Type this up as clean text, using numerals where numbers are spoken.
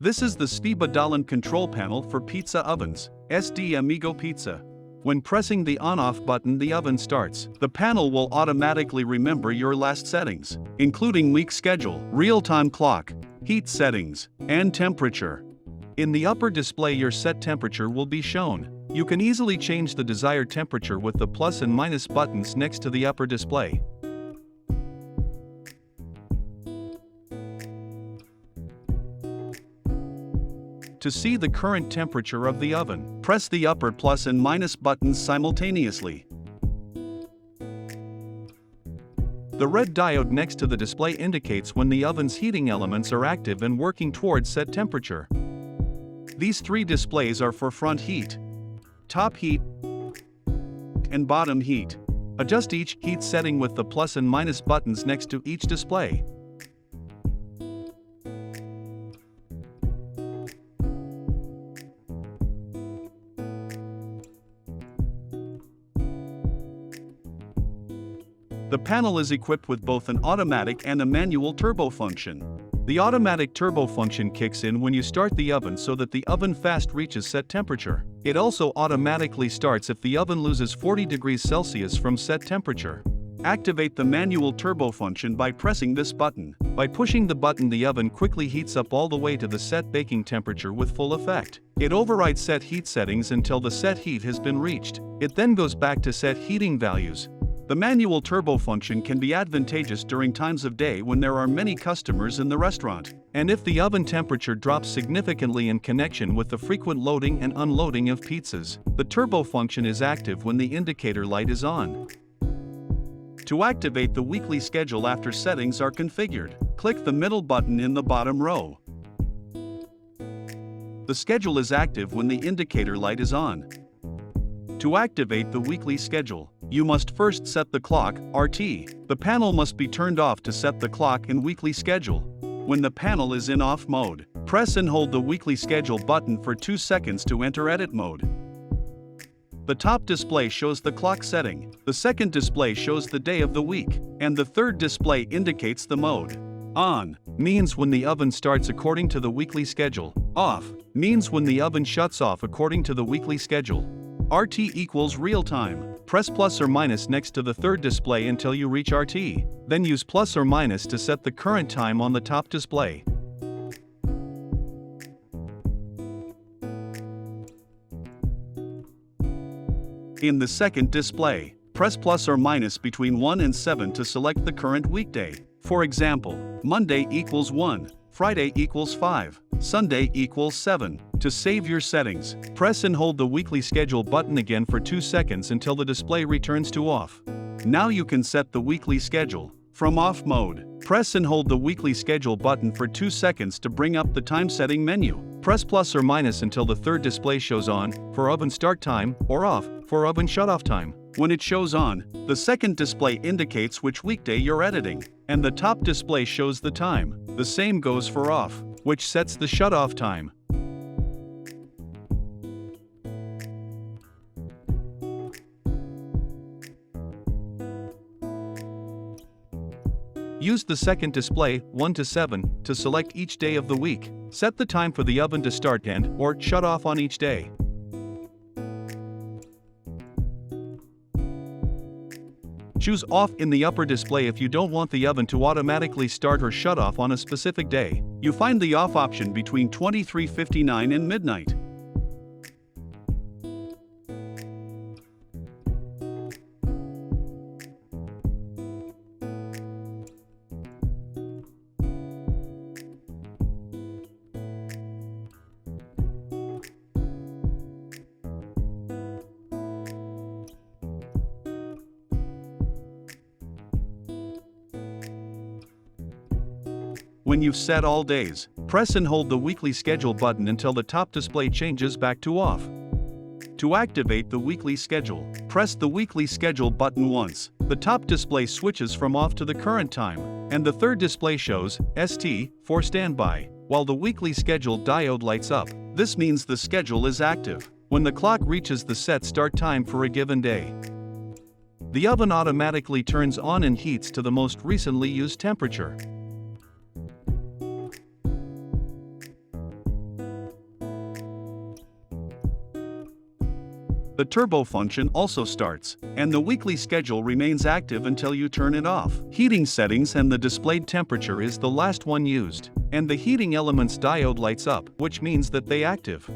This is the Sveba Dahlen control panel for pizza ovens, SD Amigo Pizza. When pressing the on-off button, the oven starts. The panel will automatically remember your last settings, including week schedule, real-time clock, heat settings, and temperature. In the upper display, your set temperature will be shown. You can easily change the desired temperature with the plus and minus buttons next to the upper display. To see the current temperature of the oven, press the upper plus and minus buttons simultaneously. The red diode next to the display indicates when the oven's heating elements are active and working towards set temperature. These three displays are for front heat, top heat, and bottom heat. Adjust each heat setting with the plus and minus buttons next to each display. The panel is equipped with both an automatic and a manual turbo function. The automatic turbo function kicks in when you start the oven so that the oven fast reaches set temperature. It also automatically starts if the oven loses 40 degrees Celsius from set temperature. Activate the manual turbo function by pressing this button. By pushing the button, the oven quickly heats up all the way to the set baking temperature with full effect. It overrides set heat settings until the set heat has been reached. It then goes back to set heating values. The manual turbo function can be advantageous during times of day when there are many customers in the restaurant, and if the oven temperature drops significantly in connection with the frequent loading and unloading of pizzas. The turbo function is active when the indicator light is on. To activate the weekly schedule after settings are configured, click the middle button in the bottom row. The schedule is active when the indicator light is on. To activate the weekly schedule, you must first set the clock, RT. The panel must be turned off to set the clock and weekly schedule. When the panel is in off mode, press and hold the weekly schedule button for 2 seconds to enter edit mode. The top display shows the clock setting, the second display shows the day of the week, and the third display indicates the mode. On means when the oven starts according to the weekly schedule. Off means when the oven shuts off according to the weekly schedule. RT equals real time. Press plus or minus next to the third display until you reach RT. Then use plus or minus to set the current time on the top display. In the second display, press plus or minus between 1 and 7 to select the current weekday. For example, Monday equals 1, Friday equals 5, Sunday equals 7. To save your settings, press and hold the weekly schedule button again for 2 seconds until the display returns to off. Now you can set the weekly schedule. From off mode, press and hold the weekly schedule button for 2 seconds to bring up the time setting menu. Press plus or minus until the third display shows on, for oven start time, or off, for oven shut off time. When it shows on, the second display indicates which weekday you're editing, and the top display shows the time. The same goes for off, which sets the shut-off time. Use the second display, 1 to 7, to select each day of the week. Set the time for the oven to start and or shut off on each day. Choose off in the upper display if you don't want the oven to automatically start or shut off on a specific day. You find the off option between 23:59 and midnight. When you've set all days, press and hold the weekly schedule button until the top display changes back to off. To activate the weekly schedule, press the weekly schedule button once. The top display switches from off to the current time, and the third display shows ST for standby, while the weekly schedule diode lights up. This means the schedule is active when the clock reaches the set start time for a given day. The oven automatically turns on and heats to the most recently used temperature. The turbo function also starts, and the weekly schedule remains active until you turn it off. Heating settings and the displayed temperature is the last one used, and the heating element's diode lights up, which means that they active.